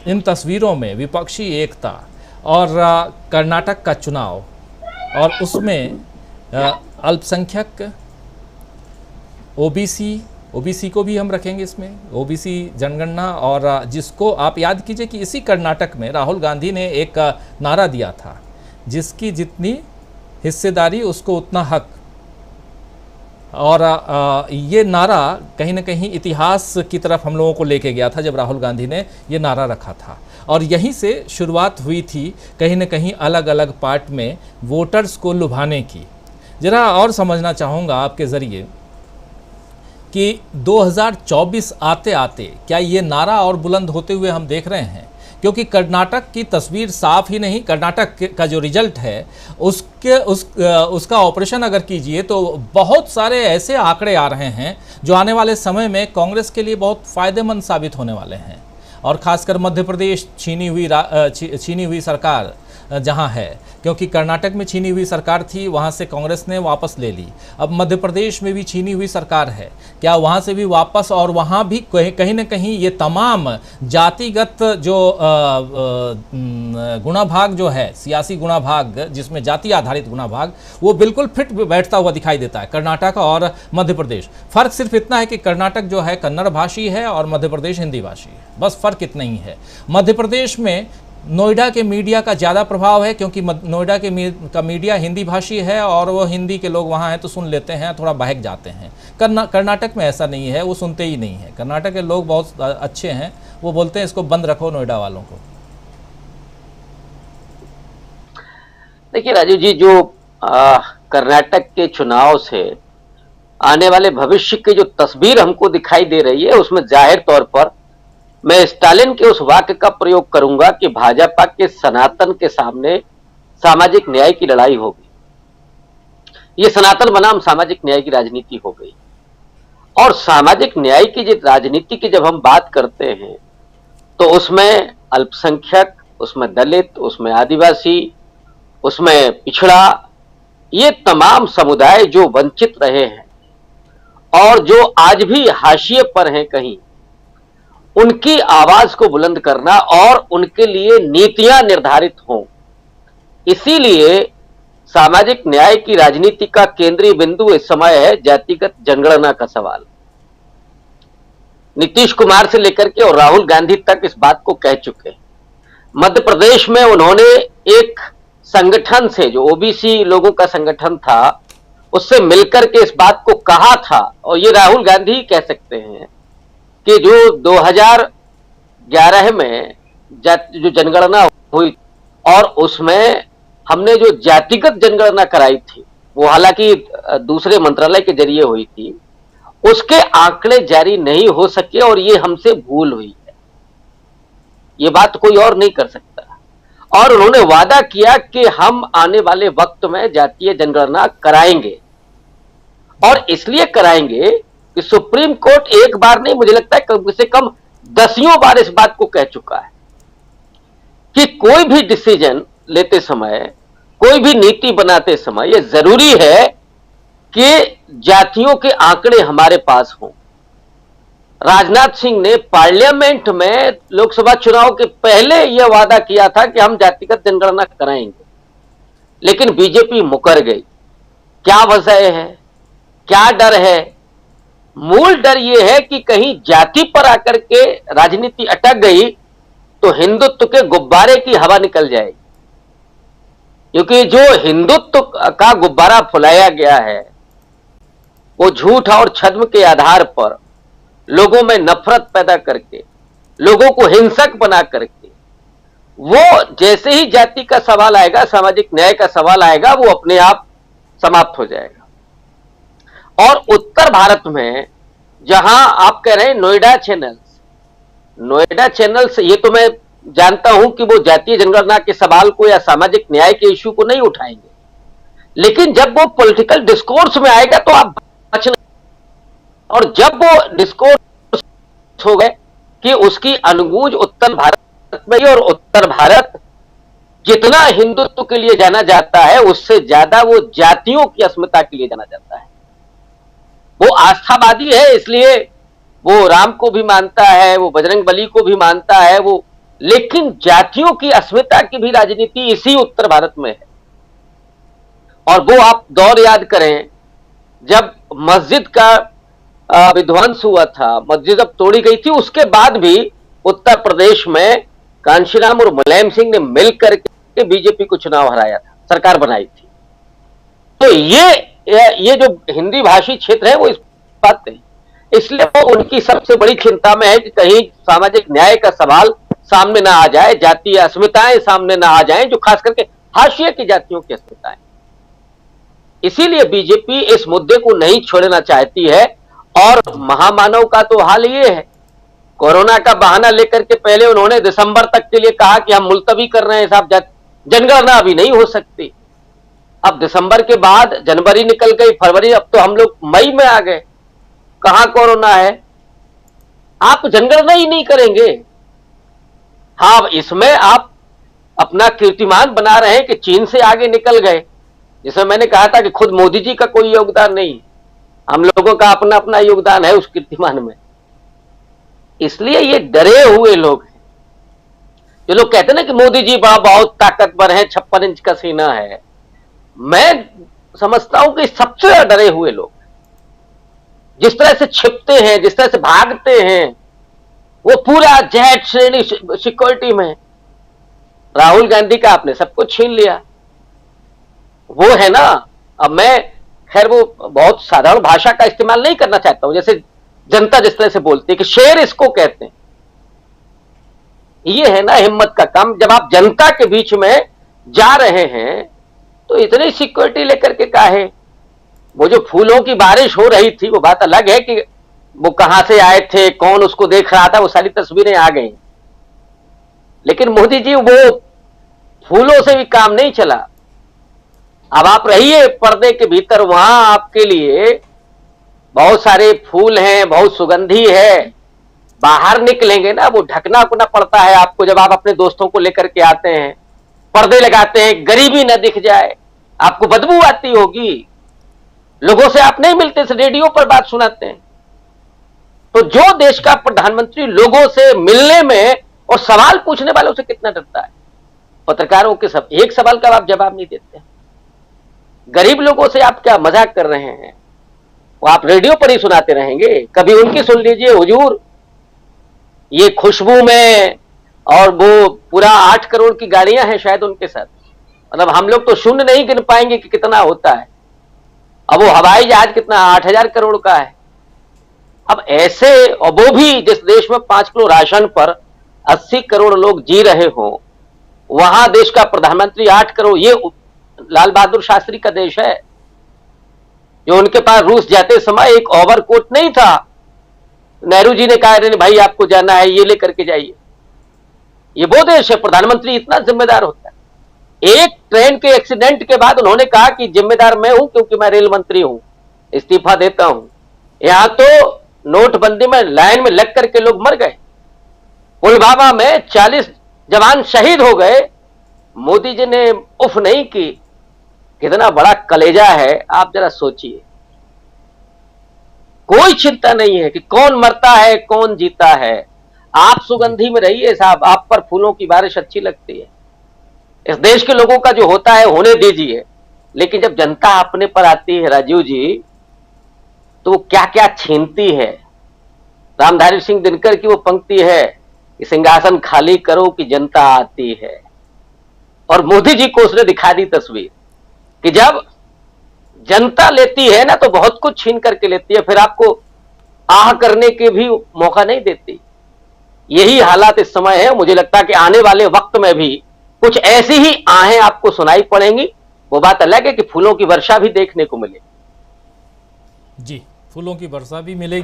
इन तस्वीरों में विपक्षी एकता और कर्नाटक का चुनाव और उसमें अल्पसंख्यक ओबीसी को भी हम रखेंगे इसमें, ओबीसी जनगणना, और जिसको आप याद कीजिए कि इसी कर्नाटक में राहुल गांधी ने एक नारा दिया था, जिसकी जितनी हिस्सेदारी उसको उतना हक। और ये नारा कहीं ना कहीं इतिहास की तरफ हम लोगों को लेके गया था जब राहुल गांधी ने ये नारा रखा था। और यहीं से शुरुआत हुई थी कहीं ना कहीं अलग अलग पार्ट में वोटर्स को लुभाने की। ज़रा और समझना चाहूँगा आपके ज़रिए कि 2024 आते आते क्या ये नारा और बुलंद होते हुए हम देख रहे हैं? क्योंकि कर्नाटक की तस्वीर साफ ही नहीं, कर्नाटक का जो रिजल्ट है उसका ऑपरेशन अगर कीजिए तो बहुत सारे ऐसे आंकड़े आ रहे हैं जो आने वाले समय में कांग्रेस के लिए बहुत फ़ायदेमंद साबित होने वाले हैं। और ख़ासकर मध्य प्रदेश छीनी हुई सरकार जहां है, क्योंकि कर्नाटक में छीनी हुई सरकार थी, वहां से कांग्रेस ने वापस ले ली। अब मध्य प्रदेश में भी छीनी हुई सरकार है, क्या वहां से भी वापस? और वहां भी कहीं ना कहीं ये तमाम जातिगत जो गुणाभाग जो है, सियासी गुणाभाग, जिसमें जाति आधारित गुणाभाग, वो बिल्कुल फिट बैठता हुआ दिखाई देता है कर्नाटक और मध्य प्रदेश। फ़र्क सिर्फ इतना है कि कर्नाटक जो है कन्नड़ भाषी है और मध्य प्रदेश हिंदी भाषी है, बस फ़र्क इतना ही है। मध्य प्रदेश में नोएडा के मीडिया का ज़्यादा प्रभाव है, क्योंकि नोएडा का मीडिया हिंदी भाषी है और वो हिंदी के लोग वहाँ हैं तो सुन लेते हैं, थोड़ा बहक जाते हैं। कर्नाटक में ऐसा नहीं है, वो सुनते ही नहीं है। कर्नाटक के लोग बहुत अच्छे हैं, वो बोलते हैं इसको बंद रखो नोएडा वालों को। देखिए राजीव जी, जो कर्नाटक के चुनाव से आने वाले भविष्य की जो तस्वीर हमको दिखाई दे रही है, उसमें जाहिर तौर पर मैं स्टालिन के उस वाक्य का प्रयोग करूंगा कि भाजपा के सनातन के सामने सामाजिक न्याय की लड़ाई होगी। ये सनातन बनाम सामाजिक न्याय की राजनीति हो गई। और सामाजिक न्याय की जो राजनीति की जब हम बात करते हैं तो उसमें अल्पसंख्यक, उसमें दलित, उसमें आदिवासी, उसमें पिछड़ा, ये तमाम समुदाय जो वंचित रहे हैं और जो आज भी हाशिए पर हैं कहीं, उनकी आवाज को बुलंद करना और उनके लिए नीतियां निर्धारित हों। इसीलिए सामाजिक न्याय की राजनीति का केंद्रीय बिंदु इस समय है जातिगत जनगणना का सवाल। नीतीश कुमार से लेकर के और राहुल गांधी तक इस बात को कह चुके हैं। मध्य प्रदेश में उन्होंने एक संगठन से, जो ओबीसी लोगों का संगठन था, उससे मिलकर के इस बात को कहा था। और ये राहुल गांधी ही कह सकते हैं कि जो 2011 में जो जनगणना हुई और उसमें हमने जो जातिगत जनगणना कराई थी, वो हालांकि दूसरे मंत्रालय के जरिए हुई थी, उसके आंकड़े जारी नहीं हो सके और ये हमसे भूल हुई है। ये बात कोई और नहीं कर सकता। और उन्होंने वादा किया कि हम आने वाले वक्त में जातीय जनगणना कराएंगे, और इसलिए कराएंगे कि सुप्रीम कोर्ट एक बार नहीं, मुझे लगता है कम से कम दसियों बार इस बात को कह चुका है कि कोई भी डिसीजन लेते समय, कोई भी नीति बनाते समय यह जरूरी है कि जातियों के आंकड़े हमारे पास हों। राजनाथ सिंह ने पार्लियामेंट में लोकसभा चुनाव के पहले यह वादा किया था कि हम जातिगत जनगणना कराएंगे, लेकिन बीजेपी मुकर गई। क्या वजह है, क्या डर है? मूल डर यह है कि कहीं जाति पर आकर के राजनीति अटक गई तो हिंदुत्व के गुब्बारे की हवा निकल जाएगी। क्योंकि जो हिंदुत्व का गुब्बारा फुलाया गया है वो झूठ और छद्म के आधार पर लोगों में नफरत पैदा करके, लोगों को हिंसक बना करके, वो जैसे ही जाति का सवाल आएगा, सामाजिक न्याय का सवाल आएगा, वो अपने आप समाप्त हो जाएगा। और उत्तर भारत में जहां आप कह रहे हैं नोएडा चैनल्स, ये तो मैं जानता हूं कि वो जातीय जनगणना के सवाल को या सामाजिक न्याय के इश्यू को नहीं उठाएंगे, लेकिन जब वो पॉलिटिकल डिस्कोर्स में आएगा तो आप बचना। और जब वो डिस्कोर्स हो गए कि उसकी अनुगूंज उत्तर भारत में, और उत्तर भारत जितना हिंदुत्व के लिए जाना जाता है उससे ज्यादा वो जातियों की अस्मिता के लिए जाना जाता है। वो आस्थावादी है, इसलिए वो राम को भी मानता है, वो बजरंग बली को भी मानता है, वो लेकिन जातियों की अस्मिता की भी राजनीति इसी उत्तर भारत में है। और वो आप दौर याद करें जब मस्जिद का विध्वंस हुआ था, मस्जिद अब तोड़ी गई थी, उसके बाद भी उत्तर प्रदेश में कांशीराम और मुलायम सिंह ने मिलकर के बीजेपी को चुनाव हराया था, सरकार बनाई थी। तो ये जो हिंदी भाषी क्षेत्र है वो इस बात है, इसलिए वो उनकी सबसे बड़ी चिंता में है कि कहीं सामाजिक न्याय का सवाल सामने ना आ जाए, जातीय अस्मिताएं सामने ना आ जाएं, जो खास करके हाशिए की जातियों की अस्मिताएं। इसीलिए बीजेपी इस मुद्दे को नहीं छोड़ना चाहती है। और महामानव का तो हाल ये है, कोरोना का बहाना लेकर के पहले उन्होंने दिसंबर तक के लिए कहा कि हम मुलतवी कर रहे हैं साहब, जनगणना अभी नहीं हो सकती। अब दिसंबर के बाद जनवरी निकल गई, फरवरी, अब तो हम लोग मई में आ गए, कहां कोरोना है? आप जनगणना ही नहीं करेंगे। हाँ, इसमें आप अपना कीर्तिमान बना रहे हैं कि चीन से आगे निकल गए, जिसमें मैंने कहा था कि खुद मोदी जी का कोई योगदान नहीं, हम लोगों का अपना अपना योगदान है उस कीर्तिमान में। इसलिए ये डरे हुए लोग हैं। जो लोग कहते हैं ना कि मोदी जी बहुत ताकतवर है, 56 इंच का सीना है, मैं समझता हूं कि सबसे ज्यादा डरे हुए लोग जिस तरह से छिपते हैं, जिस तरह से भागते हैं, वो पूरा जेट श्रेणी सिक्योरिटी में। राहुल गांधी का आपने सब कुछ छीन लिया, वो है ना। अब मैं खैर वो बहुत साधारण भाषा का इस्तेमाल नहीं करना चाहता हूं, जैसे जनता जिस तरह से बोलती है कि शेर इसको कहते हैं, ये है ना हिम्मत का काम। जब आप जनता के बीच में जा रहे हैं तो इतनी सिक्योरिटी लेकर के काहे? वो जो फूलों की बारिश हो रही थी वो बात अलग है कि वो कहां से आए थे, कौन उसको देख रहा था, वो सारी तस्वीरें आ गई। लेकिन मोदी जी वो फूलों से भी काम नहीं चला। अब आप रहिए पर्दे के भीतर, वहां आपके लिए बहुत सारे फूल हैं, बहुत सुगंधी है। बाहर निकलेंगे ना, वो ढकना उकना पड़ता है आपको। जब आप अपने दोस्तों को लेकर के आते हैं, पर्दे लगाते हैं, गरीबी न दिख जाए, आपको बदबू आती होगी, लोगों से आप नहीं मिलते, रेडियो पर बात सुनाते हैं। तो जो देश का प्रधानमंत्री लोगों से मिलने में और सवाल पूछने वालों से कितना डरता है, पत्रकारों के सब एक सवाल का आप जवाब नहीं देते। गरीब लोगों से आप क्या मजाक कर रहे हैं? वो आप रेडियो पर ही सुनाते रहेंगे, कभी उनकी सुन लीजिए। हुजूर, ये खुशबू में, और वो पूरा 8 करोड़ की गाड़ियां हैं शायद उनके साथ, मतलब हम लोग तो शून्य नहीं गिन पाएंगे कि कितना होता है। अब वो हवाई जहाज कितना, 8,000 करोड़ का है। अब ऐसे, और वो भी जिस देश में 5 किलो राशन पर 80 करोड़ लोग जी रहे हो, वहां देश का प्रधानमंत्री 8 करोड़, ये लाल बहादुर शास्त्री का देश है, जो उनके पास रूस जाते समय एक ओवरकोट नहीं था, नेहरू जी ने कहा नहीं भाई आपको जाना है, ये लेकर के जाइए। ये वो देश है, प्रधानमंत्री इतना जिम्मेदार होता है। एक ट्रेन के एक्सीडेंट के बाद उन्होंने कहा कि जिम्मेदार मैं हूं क्योंकि मैं रेल मंत्री हूं, इस्तीफा देता हूं। यहां तो नोटबंदी में लाइन में लग करके लोग मर गए, पुलवामा में 40 जवान शहीद हो गए, मोदी जी ने उफ नहीं की। कितना बड़ा कलेजा है, आप जरा सोचिए। कोई चिंता नहीं है कि कौन मरता है कौन जीता है। आप सुगंधी में रहिए साहब, आप पर फूलों की बारिश अच्छी लगती है। इस देश के लोगों का जो होता है होने दीजिए, लेकिन जब जनता अपने पर आती है राजीव जी, तो वो क्या क्या छीनती है। रामधारी सिंह दिनकर की वो पंक्ति है कि सिंहासन खाली करो कि जनता आती है। और मोदी जी को उसने दिखा दी तस्वीर कि जब जनता लेती है ना तो बहुत कुछ छीन करके लेती है, फिर आपको आह करने के भी मौका नहीं देती। यही हालात इस समय है। मुझे लगता है कि आने वाले वक्त में भी कुछ ऐसी ही आहें आपको सुनाई पड़ेंगी। वो बात अलग है कि फूलों की वर्षा भी देखने को मिलेगी। जी, फूलों की वर्षा भी मिलेगी।